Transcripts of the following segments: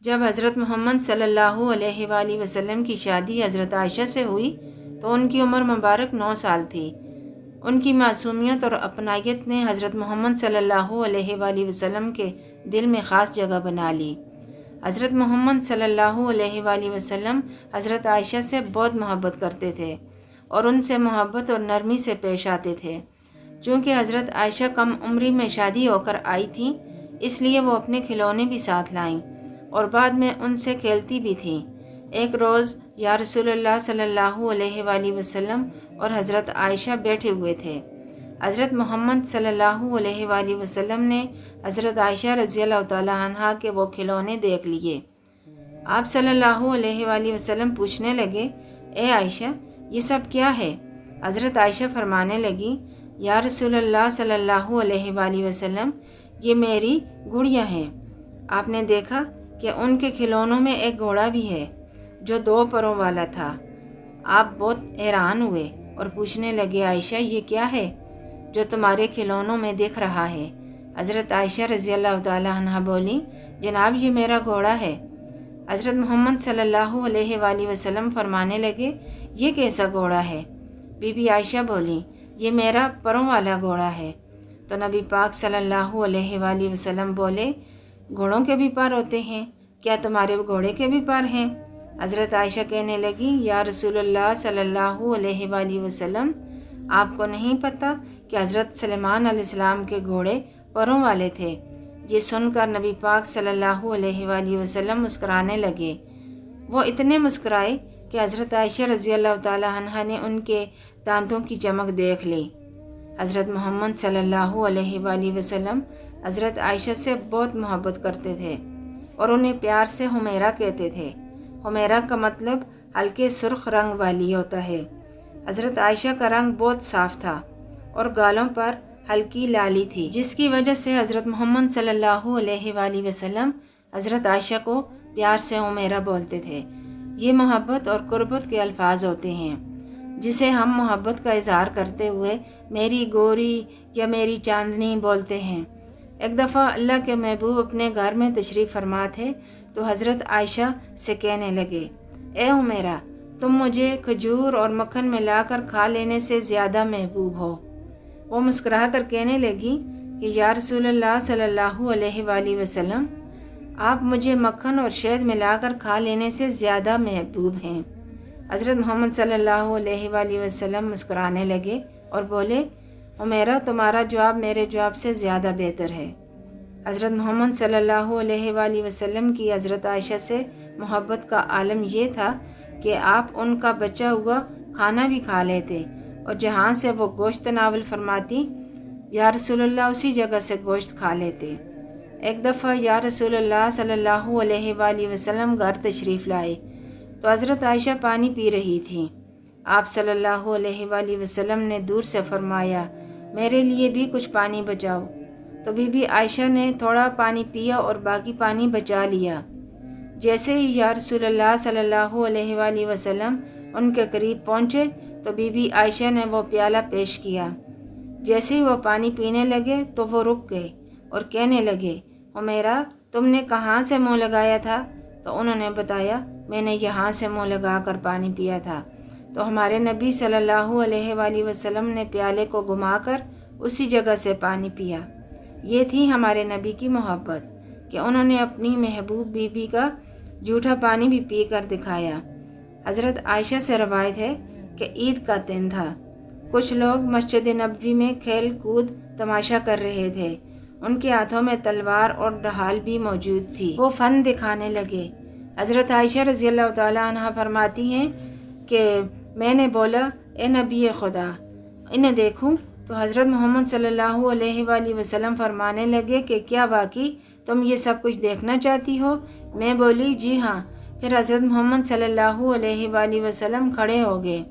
جب حضرت محمد صلی اللہ علیہ وآلہ وسلم کی شادی حضرت عائشہ سے ہوئی تو ان کی عمر مبارک 9 سال تھی۔ ان کی معصومیت اور اپنائیت نے حضرت محمد صلی اللہ علیہ وآلہ وسلم کے دل میں خاص جگہ بنا لی۔ حضرت محمد صلی اللہ علیہ وآلہ وسلم حضرت عائشہ سے بہت محبت کرتے تھے اور ان سے محبت اور نرمی سے پیش آتے تھے۔ چونکہ حضرت عائشہ کم عمری میں شادی ہو کر آئی تھیں، اس لیے وہ اپنے کھلونے بھی ساتھ لائیں اور بعد میں ان سے کھیلتی بھی تھیں۔ ایک روز یا رسول اللہ صلی اللہ علیہ وآلہ وسلم اور حضرت عائشہ بیٹھے ہوئے تھے۔ حضرت محمد صلی اللہ علیہ وآلہ وسلم نے حضرت عائشہ رضی اللہ تعالیٰ عنہا کے وہ کھلونے دیکھ لیے۔ آپ صلی اللہ علیہ وآلہ وسلم پوچھنے لگے، اے عائشہ، یہ سب کیا ہے؟ حضرت عائشہ فرمانے لگی، یا رسول اللہ صلی اللہ علیہ وآلہ وسلم، یہ میری گڑیاں ہیں۔ آپ نے دیکھا کہ ان کے کھلونوں میں ایک گھوڑا بھی ہے جو 2 پروں والا تھا۔ آپ بہت حیران ہوئے اور پوچھنے لگے، عائشہ، یہ کیا ہے جو تمہارے کھلونوں میں دکھ رہا ہے؟ حضرت عائشہ رضی اللہ تعالیٰ عنہا بولی، جناب یہ میرا گھوڑا ہے۔ حضرت محمد صلی اللہ علیہ وآلہ وسلم فرمانے لگے، یہ کیسا گھوڑا ہے؟ بی بی عائشہ بولی، یہ میرا پروں والا گھوڑا ہے۔ تو نبی پاک صلی اللہ علیہ وآلہ وسلم بولے، گھوڑوں کے بھی پر ہوتے ہیں، کیا تمہارے گھوڑے کے بھی پر ہیں؟ حضرت عائشہ کہنے لگی، یا رسول اللہ صلی اللہ علیہ وآلہ وسلم، آپ کو نہیں پتہ کہ حضرت سلیمان علیہ السلام کے گھوڑے پروں والے تھے؟ یہ سن کر نبی پاک صلی اللہ علیہ وآلہ وسلم مسکرانے لگے۔ وہ اتنے مسکرائے کہ حضرت عائشہ رضی اللہ تعالیٰ عنہا نے ان کے دانتوں کی چمک دیکھ لی۔ حضرت محمد صلی اللہ علیہ وآلہ وسلم حضرت عائشہ سے بہت محبت کرتے تھے اور انہیں پیار سے حمیرہ کہتے تھے۔ حمیرہ کا مطلب ہلکے سرخ رنگ والی ہوتا ہے۔ حضرت عائشہ کا رنگ بہت صاف تھا اور گالوں پر ہلکی لالی تھی، جس کی وجہ سے حضرت محمد صلی اللہ علیہ وآلہ وسلم حضرت عائشہ کو پیار سے حمیرہ بولتے تھے۔ یہ محبت اور قربت کے الفاظ ہوتے ہیں جسے ہم محبت کا اظہار کرتے ہوئے میری گوری یا میری چاندنی بولتے ہیں۔ ایک دفعہ اللہ کے محبوب اپنے گھر میں تشریف فرما تھے تو حضرت عائشہ سے کہنے لگے، اے حمیرہ، تم مجھے کھجور اور مکھن ملا کر کھا لینے سے زیادہ محبوب ہو۔ وہ مسکرا کر کہنے لگی کہ یا رسول اللہ صلی اللہ علیہ وآلہ وسلم، آپ مجھے مکھن اور شہد ملا کر کھا لینے سے زیادہ محبوب ہیں۔ حضرت محمد صلی اللہ علیہ وآلہ وسلم مسکرانے لگے اور بولے، حمیرہ، تمہارا جواب میرے جواب سے زیادہ بہتر ہے۔ حضرت محمد صلی اللہ علیہ وآلہ وسلم کی حضرت عائشہ سے محبت کا عالم یہ تھا کہ آپ ان کا بچا ہوا کھانا بھی کھا لیتے اور جہاں سے وہ گوشت ناول فرماتی، یا رسول اللہ اسی جگہ سے گوشت کھا لیتے۔ ایک دفعہ یا رسول اللہ صلی اللہ علیہ وآلہ وسلم گھر تشریف لائے تو حضرت عائشہ پانی پی رہی تھیں۔ آپ صلی اللہ علیہ وآلہ وسلم نے دور سے فرمایا، میرے لیے بھی کچھ پانی بچاؤ۔ تو بی بی عائشہ نے تھوڑا پانی پیا اور باقی پانی بچا لیا۔ جیسے ہی یا رسول اللہ صلی اللہ علیہ وآلہ وسلم ان کے قریب پہنچے تو بی بی عائشہ نے وہ پیالہ پیش کیا۔ جیسے ہی وہ پانی پینے لگے تو وہ رک گئے اور کہنے لگے، حمیرہ، تم نے کہاں سے منہ لگایا تھا؟ تو انہوں نے بتایا، میں نے یہاں سے منہ لگا کر پانی پیا تھا۔ تو ہمارے نبی صلی اللہ علیہ وآلہ وسلم نے پیالے کو گھما کر اسی جگہ سے پانی پیا۔ یہ تھی ہمارے نبی کی محبت کہ انہوں نے اپنی محبوب بی بی کا جھوٹا پانی بھی پی کر دکھایا۔ حضرت عائشہ سے روایت ہے کہ عید کا دن تھا، کچھ لوگ مسجد نبوی میں کھیل کود تماشا کر رہے تھے۔ ان کے ہاتھوں میں تلوار اور ڈھال بھی موجود تھی، وہ فن دکھانے لگے۔ حضرت عائشہ رضی اللہ تعالیٰ عنہا فرماتی ہیں کہ میں نے بولا، اے نبی خدا، انہیں دیکھوں؟ تو حضرت محمد صلی اللہ علیہ وآلہ وسلم فرمانے لگے کہ کیا واقعی تم یہ سب کچھ دیکھنا چاہتی ہو؟ میں بولی، جی ہاں۔ پھر حضرت محمد صلی اللہ علیہ وآلہ وسلم کھڑے ہو گئے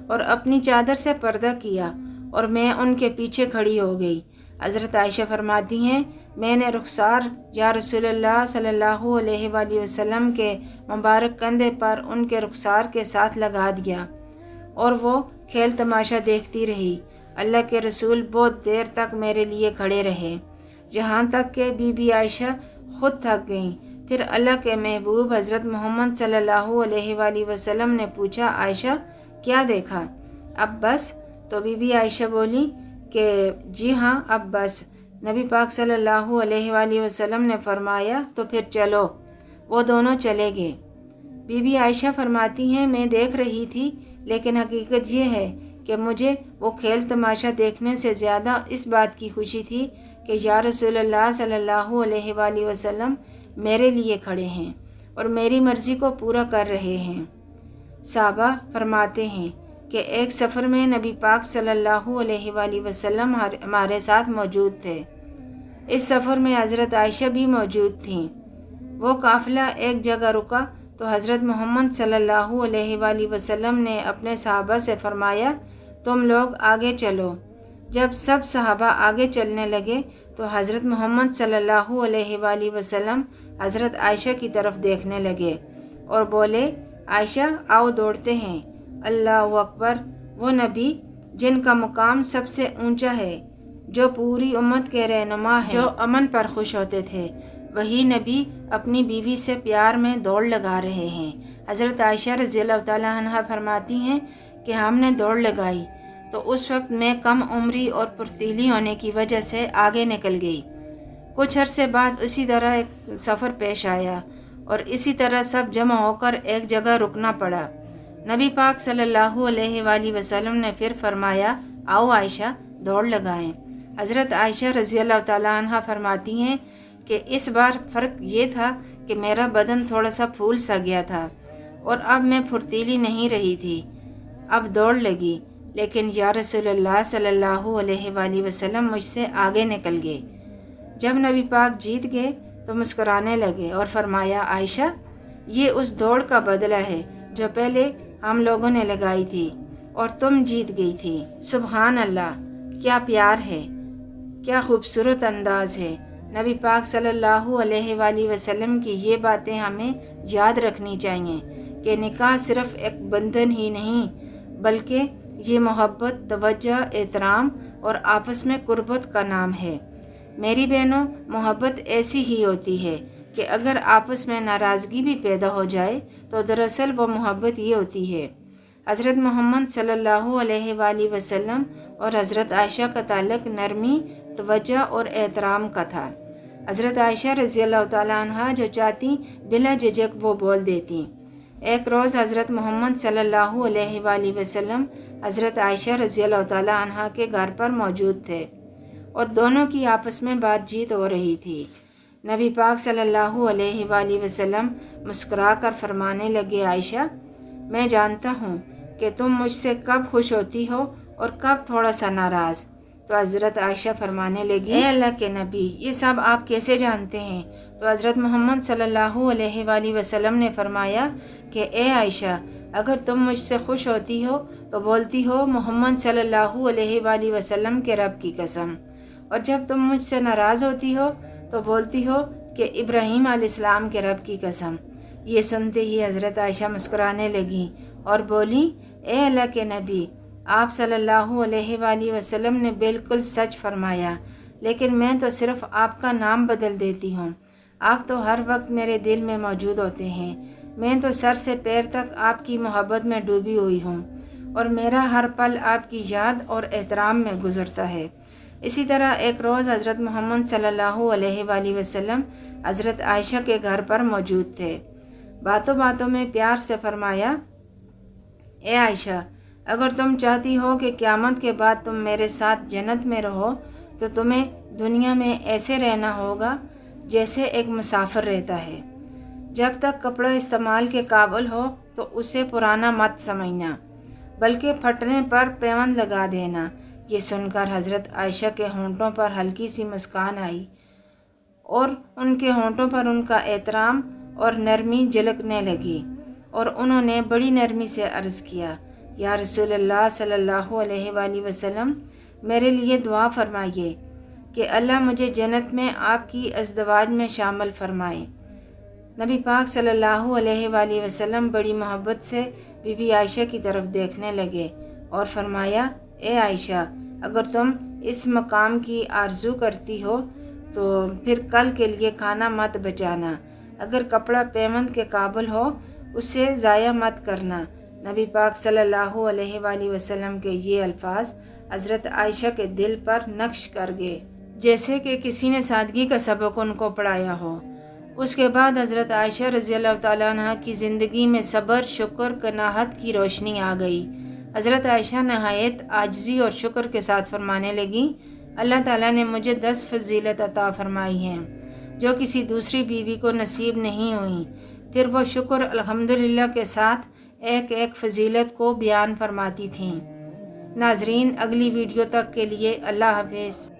اور اپنی چادر سے پردہ کیا اور میں ان کے پیچھے کھڑی ہو گئی۔ حضرت عائشہ فرماتی ہیں، میں نے رخسار یا رسول اللہ صلی اللہ علیہ وآلہ وسلم کے مبارک کندھے پر ان کے رخسار کے ساتھ لگا دیا اور وہ کھیل تماشا دیکھتی رہی۔ اللہ کے رسول بہت دیر تک میرے لیے کھڑے رہے، یہاں تک کہ بی بی عائشہ خود تھک گئیں۔ پھر اللہ کے محبوب حضرت محمد صلی اللہ علیہ وآلہ وسلم نے پوچھا، عائشہ کیا دیکھا؟ اب بس؟ تو بی بی عائشہ بولی کہ جی ہاں اب بس۔ نبی پاک صلی اللہ علیہ وآلہ وسلم نے فرمایا تو پھر چلو۔ وہ دونوں چلے گئے۔ بی بی عائشہ فرماتی ہیں میں دیکھ رہی تھی، لیکن حقیقت یہ ہے کہ مجھے وہ کھیل تماشا دیکھنے سے زیادہ اس بات کی خوشی تھی کہ یا رسول اللہ صلی اللہ علیہ وآلہ وسلم میرے لیے کھڑے ہیں اور میری مرضی کو پورا کر رہے ہیں۔ صحابہ فرماتے ہیں کہ ایک سفر میں نبی پاک صلی اللہ علیہ وآلہ وسلم ہمارے ساتھ موجود تھے۔ اس سفر میں حضرت عائشہ بھی موجود تھیں۔ وہ قافلہ ایک جگہ رکا تو حضرت محمد صلی اللہ علیہ وآلہ وسلم نے اپنے صحابہ سے فرمایا تم لوگ آگے چلو۔ جب سب صحابہ آگے چلنے لگے تو حضرت محمد صلی اللہ علیہ وآلہ وسلم حضرت عائشہ کی طرف دیکھنے لگے اور بولے، عائشہ آؤ دوڑتے ہیں۔ اللہ اکبر! وہ نبی جن کا مقام سب سے اونچا ہے، جو پوری امت کے رہنما ہیں، جو امن پر خوش ہوتے تھے، وہی نبی اپنی بیوی سے پیار میں دوڑ لگا رہے ہیں۔ حضرت عائشہ رضی اللہ تعالیٰ عنہ فرماتی ہیں کہ ہم نے دوڑ لگائی تو اس وقت میں کم عمری اور پرتیلی ہونے کی وجہ سے آگے نکل گئی۔ کچھ عرصے بعد اسی طرح ایک سفر پیش آیا اور اسی طرح سب جمع ہو کر ایک جگہ رکنا پڑا۔ نبی پاک صلی اللہ علیہ وآلہ وسلم نے پھر فرمایا آؤ عائشہ دوڑ لگائیں۔ حضرت عائشہ رضی اللہ تعالیٰ عنہ فرماتی ہیں کہ اس بار فرق یہ تھا کہ میرا بدن تھوڑا سا پھول سا گیا تھا اور اب میں پھرتیلی نہیں رہی تھی۔ اب دوڑ لگی، لیکن یا رسول اللہ صلی اللہ علیہ وآلہ وسلم مجھ سے آگے نکل گئے۔ جب نبی پاک جیت گئے تو مسکرانے لگے اور فرمایا عائشہ یہ اس دوڑ کا بدلہ ہے جو پہلے ہم لوگوں نے لگائی تھی اور تم جیت گئی تھی۔ سبحان اللہ! کیا پیار ہے، کیا خوبصورت انداز ہے۔ نبی پاک صلی اللہ علیہ وآلہ وسلم کی یہ باتیں ہمیں یاد رکھنی چاہیے کہ نکاح صرف ایک بندھن ہی نہیں بلکہ یہ محبت، توجہ، احترام اور آپس میں قربت کا نام ہے۔ میری بہنوں، محبت ایسی ہی ہوتی ہے کہ اگر آپس میں ناراضگی بھی پیدا ہو جائے تو دراصل وہ محبت یہ ہوتی ہے۔ حضرت محمد صلی اللہ علیہ وآلہ وسلم اور حضرت عائشہ کا تعلق نرمی، توجہ اور احترام کا تھا۔ حضرت عائشہ رضی اللہ تعالیٰ عنہ جو چاہتی بلا جھجک وہ بول دیتی۔ ایک روز حضرت محمد صلی اللہ علیہ وآلہ وسلم حضرت عائشہ رضی اللہ تعالیٰ عنہ کے گھر پر موجود تھے اور دونوں کی آپس میں بات چیت ہو رہی تھی۔ نبی پاک صلی اللہ علیہ وآلہ وسلم مسکرا کر فرمانے لگے، عائشہ میں جانتا ہوں کہ تم مجھ سے کب خوش ہوتی ہو اور کب تھوڑا سا ناراض۔ تو حضرت عائشہ فرمانے لگی، اے اللہ کے نبی یہ سب آپ کیسے جانتے ہیں؟ تو حضرت محمد صلی اللہ علیہ وآلہ وسلم نے فرمایا کہ اے عائشہ اگر تم مجھ سے خوش ہوتی ہو تو بولتی ہو محمد صلی اللہ علیہ وآلہ وسلم کے رب کی قسم، اور جب تم مجھ سے ناراض ہوتی ہو تو بولتی ہو کہ ابراہیم علیہ السلام کے رب کی قسم۔ یہ سنتے ہی حضرت عائشہ مسکرانے لگیں اور بولی، اے اللہ کے نبی آپ صلی اللہ علیہ وآلہ وسلم نے بالکل سچ فرمایا، لیکن میں تو صرف آپ کا نام بدل دیتی ہوں، آپ تو ہر وقت میرے دل میں موجود ہوتے ہیں، میں تو سر سے پیر تک آپ کی محبت میں ڈوبی ہوئی ہوں اور میرا ہر پل آپ کی یاد اور احترام میں گزرتا ہے۔ اسی طرح ایک روز حضرت محمد صلی اللہ علیہ وآلہ وسلم حضرت عائشہ کے گھر پر موجود تھے۔ باتوں باتوں میں پیار سے فرمایا، اے عائشہ اگر تم چاہتی ہو کہ قیامت کے بعد تم میرے ساتھ جنت میں رہو تو تمہیں دنیا میں ایسے رہنا ہوگا جیسے ایک مسافر رہتا ہے۔ جب تک کپڑا استعمال کے قابل ہو تو اسے پرانا مت سمجھنا بلکہ پھٹنے پر پیوند لگا دینا۔ یہ سن کر حضرت عائشہ کے ہونٹوں پر ہلکی سی مسکان آئی اور ان کے ہونٹوں پر ان کا احترام اور نرمی جھلکنے لگی اور انہوں نے بڑی نرمی سے عرض کیا، یا رسول اللہ صلی اللہ علیہ وآلہ وسلم میرے لیے دعا فرمائیے کہ اللہ مجھے جنت میں آپ کی ازدواج میں شامل فرمائے۔ نبی پاک صلی اللہ علیہ وآلہ وسلم بڑی محبت سے بی بی عائشہ کی طرف دیکھنے لگے اور فرمایا، اے عائشہ اگر تم اس مقام کی آرزو کرتی ہو تو پھر کل کے لیے کھانا مت بچانا۔ اگر کپڑا پیمند کے قابل ہو اسے ضائع مت کرنا۔ نبی پاک صلی اللہ علیہ وآلہ وسلم کے یہ الفاظ حضرت عائشہ کے دل پر نقش کر گئے، جیسے کہ کسی نے سادگی کا سبق ان کو پڑھایا ہو۔ اس کے بعد حضرت عائشہ رضی اللہ تعالیٰ عنہ کی زندگی میں صبر، شکر، قناعت کی روشنی آ گئی۔ حضرت عائشہ نہایت عاجزی اور شکر کے ساتھ فرمانے لگیں، اللہ تعالیٰ نے مجھے 10 فضیلت عطا فرمائی ہیں جو کسی دوسری بیوی کو نصیب نہیں ہوئیں۔ پھر وہ شکر الحمدللہ کے ساتھ ایک ایک فضیلت کو بیان فرماتی تھیں۔ ناظرین، اگلی ویڈیو تک کے لیے اللہ حافظ۔